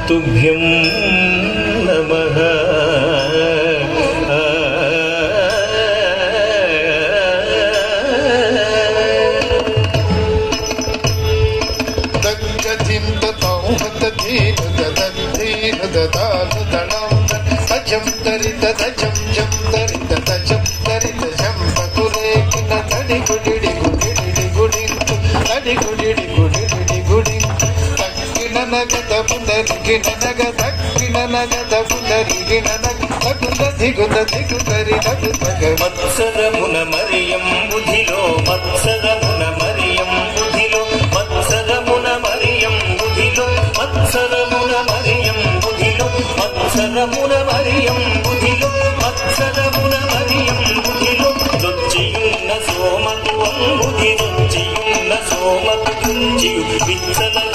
तुभ्यं नमः तद्गतिं ततौहतधीन ददद्धीन ददातु दणं अजं तरित दजं जं तरित दजं तरित जं पतुरेकिन तडि गुडिडि गुडिडि गुडिन्तु तडि गुडिडि गुडिडि गुडिन्तु तक्किन नगद पुनरिगिन नगदक्किन नगद पुनरिगिन नगद దిగుత దిగుతరి నగుతగ మత్సరమున మరియం బుధిలో మత్సరమున మరియం బుధిలో మత్సరమున మరియం బుధిలో మత్సరమున మరియం బుధిలో మత్సరమున మరియం బుధిలో మత్సరమున మరియం బుధిలో దొచ్చియున్న సోమతు అంబుధి దొచ్చియున్న సోమతు కుంజియు విచ్చల